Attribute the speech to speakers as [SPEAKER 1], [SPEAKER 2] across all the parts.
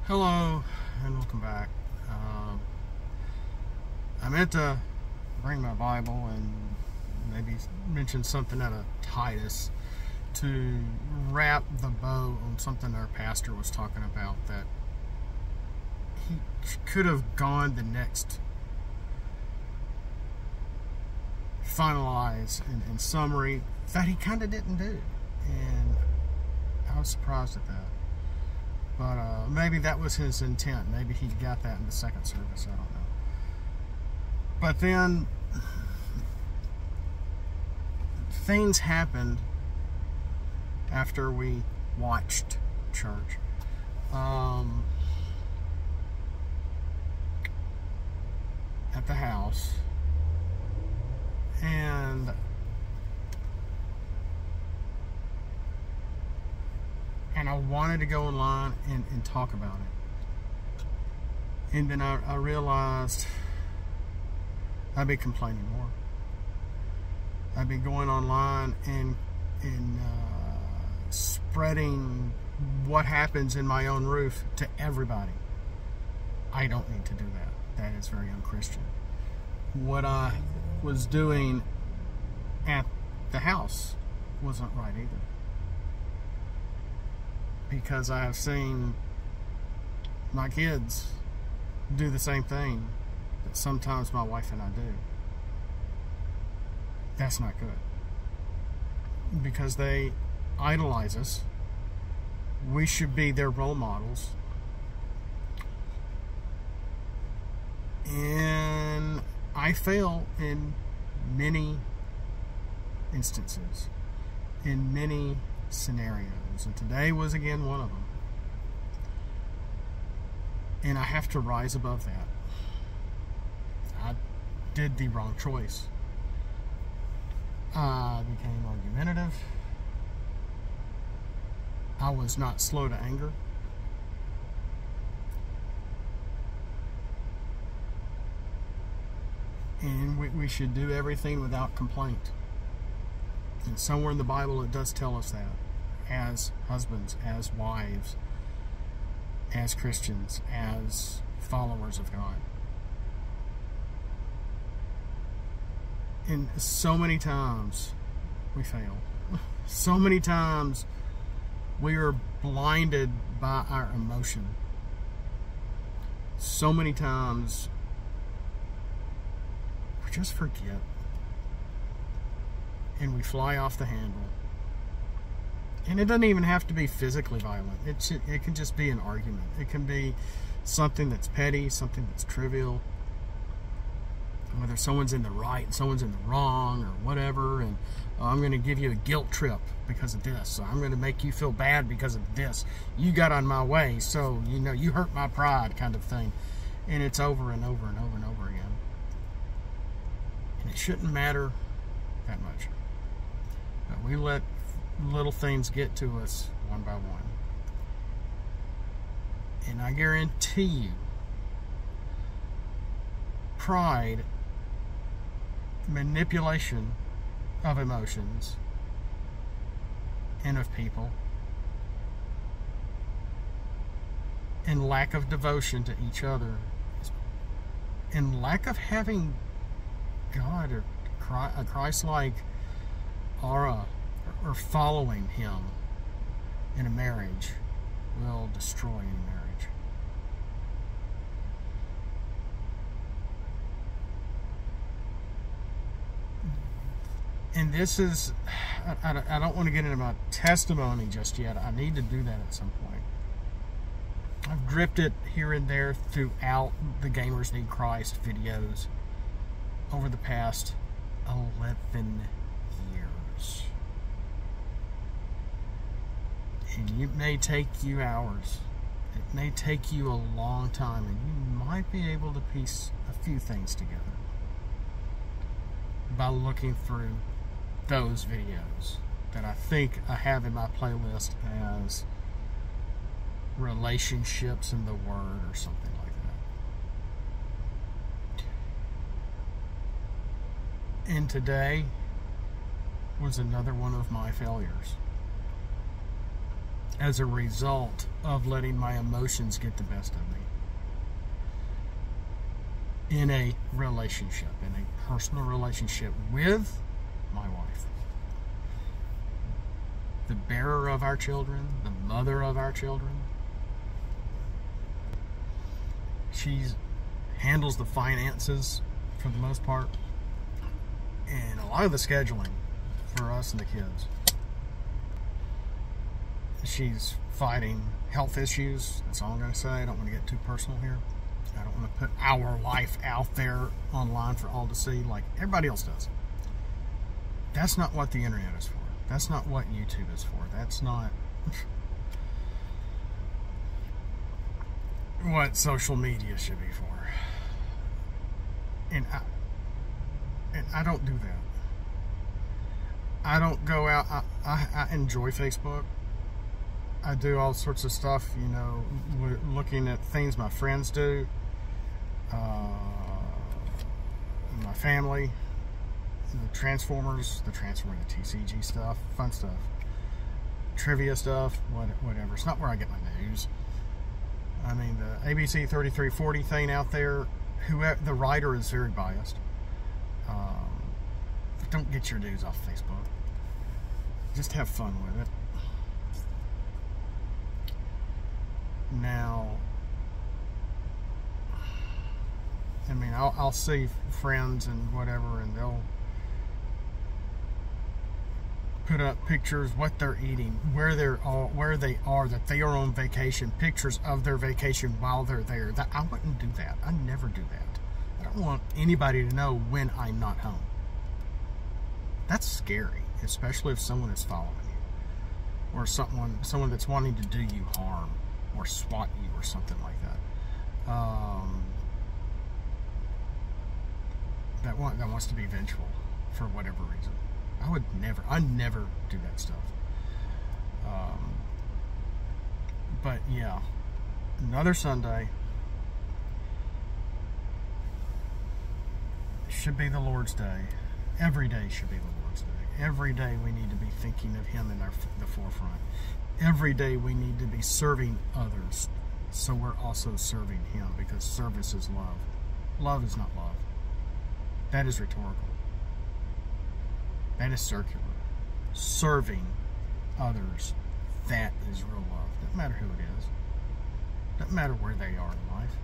[SPEAKER 1] Hello and welcome back. I meant to bring my Bible and maybe mention something out of Titus to wrap the bow on something our pastor was talking about, that he could have gone the next finalize and summary that he kind of didn't do, and I was surprised at that. But maybe that was his intent. Maybe he got that in the second service. I don't know. But then things happened after we watched church. At the house. And I wanted to go online and talk about it. And then I realized I'd be complaining more. I'd be going online and spreading what happens in my own roof to everybody. I don't need to do that. That is very unchristian. What I was doing at the house wasn't right either, because I have seen my kids do the same thing that sometimes my wife and I do. That's not good, because they idolize us. We should be their role models. And I fail in many instances, in many scenarios, and today was again one of them. And I have to rise above that. I did the wrong choice. I became argumentative. I was not slow to anger. And we should do everything without complaint. And somewhere in the Bible it does tell us that, as husbands, as wives, as Christians, as followers of God. And so many times we fail. So many times we are blinded by our emotion. So many times we just forget. And we fly off the handle. And it doesn't even have to be physically violent. It can just be an argument. It can be something that's petty, something that's trivial. Whether someone's in the right and someone's in the wrong or whatever. And I'm going to give you a guilt trip because of this. So I'm going to make you feel bad because of this. You got on my way, so you hurt my pride, kind of thing. And it's over and over and over and over again. And it shouldn't matter that much. But we let little things get to us one by one. And I guarantee you, pride, manipulation of emotions and of people, and lack of devotion to each other, and lack of having God or a Christ-like aura or following Him in a marriage will destroy any marriage. And this is, I don't want to get into my testimony just yet. I need to do that at some point. I've drifted here and there throughout the Gamers Need Christ videos over the past 11 years. And it may take you hours. It may take you a long time, and you might be able to piece a few things together by looking through those videos that I think I have in my playlist as relationships in the Word or something like that. And today was another one of my failures. as a result of letting my emotions get the best of me in a relationship, in a personal relationship with my wife, the bearer of our children, the mother of our children. She handles the finances for the most part, and a lot of the scheduling for us and the kids. She's fighting health issues. That's all I'm going to say. I don't want to get too personal here. I don't want to put our life out there online for all to see like everybody else does. That's not what the internet is for. That's not what YouTube is for. That's not what social media should be for. And I don't do that. I don't go out. I enjoy Facebook. I do all sorts of stuff, you know, looking at things my friends do, my family, the Transformers, the TCG stuff, fun stuff, trivia stuff, whatever. It's not where I get my news. I mean, the ABC 3340 thing out there, the writer is very biased. Don't get your news off Facebook. Just have fun with it. Now, I mean, I'll see friends and whatever, and they'll put up pictures, what they're eating, where they are, that they are on vacation, pictures of their vacation while they're there. I wouldn't do that. I never do that. I don't want anybody to know when I'm not home. That's scary, especially if someone is following you, or someone that's wanting to do you harm, or swat you, or something like that. That wants to be vengeful for whatever reason. I never do that stuff. But yeah, another Sunday should be the Lord's Day. Every day should be the Lord's Day. Every day we need to be thinking of Him in the forefront. Every day we need to be serving others, so we're also serving Him, because service is love. Love is not love. That is rhetorical. That is circular. Serving others, that is real love. Doesn't matter who it is. Doesn't matter where they are in life.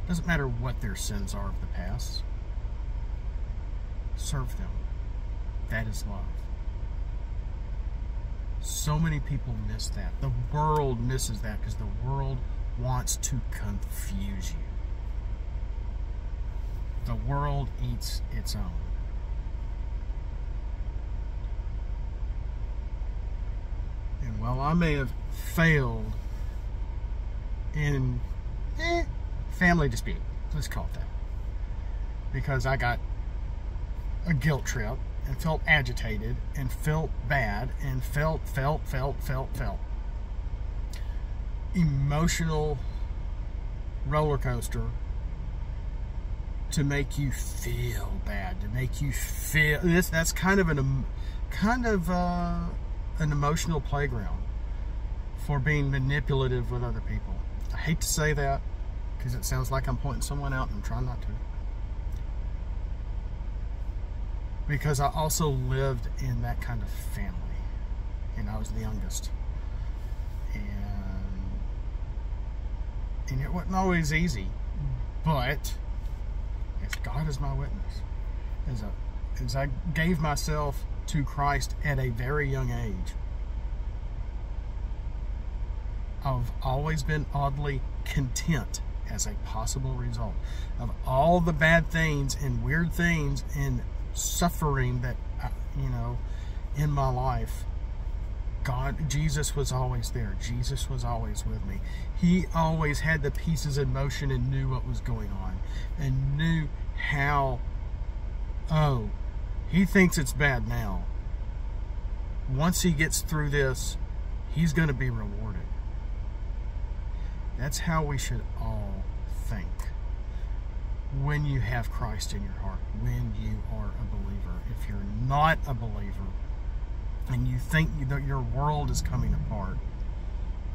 [SPEAKER 1] Doesn't matter what their sins are of the past. Serve them. That is love. So many people miss that. The world misses that because the world wants to confuse you. The world eats its own. And while I may have failed in family dispute, let's call it that, because I got a guilt trip and felt agitated and felt bad and felt emotional roller coaster to make you feel bad, to make you feel this. That's kind of an emotional playground for being manipulative with other people. I hate to say that because it sounds like I'm pointing someone out, and I'm trying not to. Because I also lived in that kind of family, and I was the youngest, and it wasn't always easy, but as God is my witness, as I gave myself to Christ at a very young age, I've always been oddly content as a possible result of all the bad things and weird things and suffering that, in my life. Jesus was always there. Jesus was always with me. He always had the pieces in motion and knew what was going on and knew how, he thinks it's bad now. Once he gets through this, he's going to be rewarded. That's how we should all think when you have Christ in your heart, when you are a believer. If you're not a believer and you think that your world is coming apart,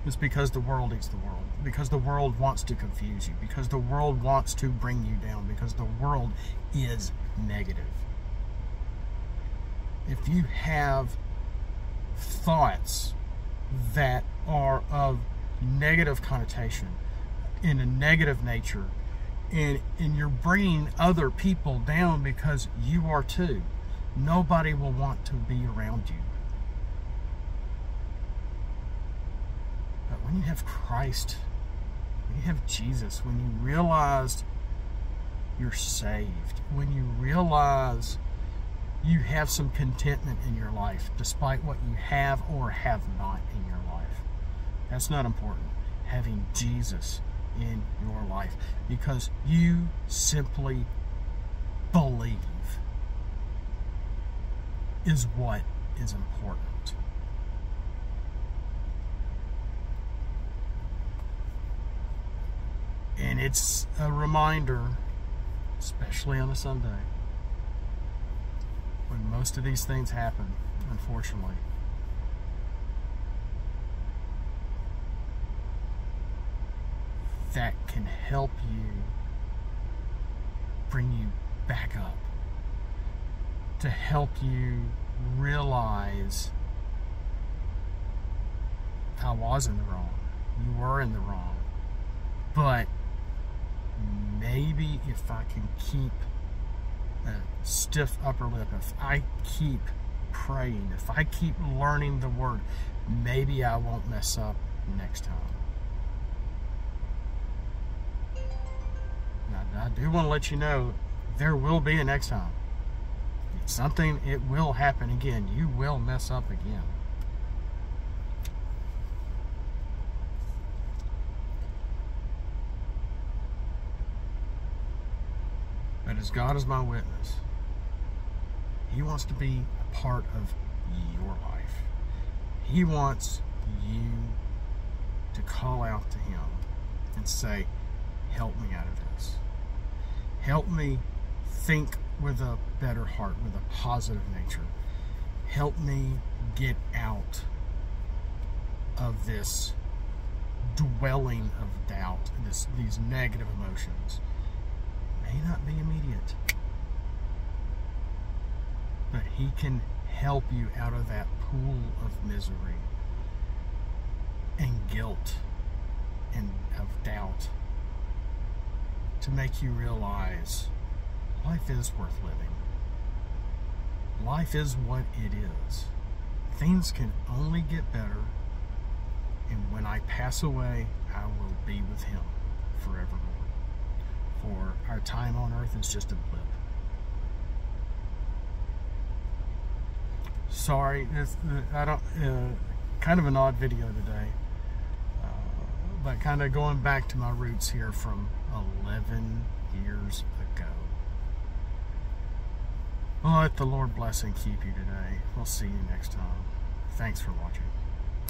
[SPEAKER 1] is because the world is the world. Because the world wants to confuse you. Because the world wants to bring you down. Because the world is negative. If you have thoughts that are of negative connotation, in a negative nature, and you're bringing other people down because you are too, nobody will want to be around you. But when you have Christ, when you have Jesus, when you realize you're saved, when you realize you have some contentment in your life despite what you have or have not in your life, that's not important. Having Jesus in your life, because you simply believe, is what is important. And it's a reminder, especially on a Sunday, when most of these things happen, unfortunately, that can help you bring you back up, to help you realize I was in the wrong, you were in the wrong, but maybe if I can keep a stiff upper lip, if I keep praying, if I keep learning the word, maybe I won't mess up next time. I do want to let you know there will be a next time. It's something, it will happen again. You will mess up again. But as God is my witness, He wants to be a part of your life. He wants you to call out to Him and say, help me out of this. Help me think with a better heart, with a positive nature. Help me get out of this dwelling of doubt, these negative emotions. May not be immediate, but He can help you out of that pool of misery and guilt and of doubt, to make you realize life is worth living. Life is what it is. Things can only get better, and when I pass away, I will be with Him forevermore. For our time on earth is just a blip. Sorry, kind of an odd video today, but kind of going back to my roots here from 11 years ago. Well, let the Lord bless and keep you today. We'll see you next time. Thanks for watching.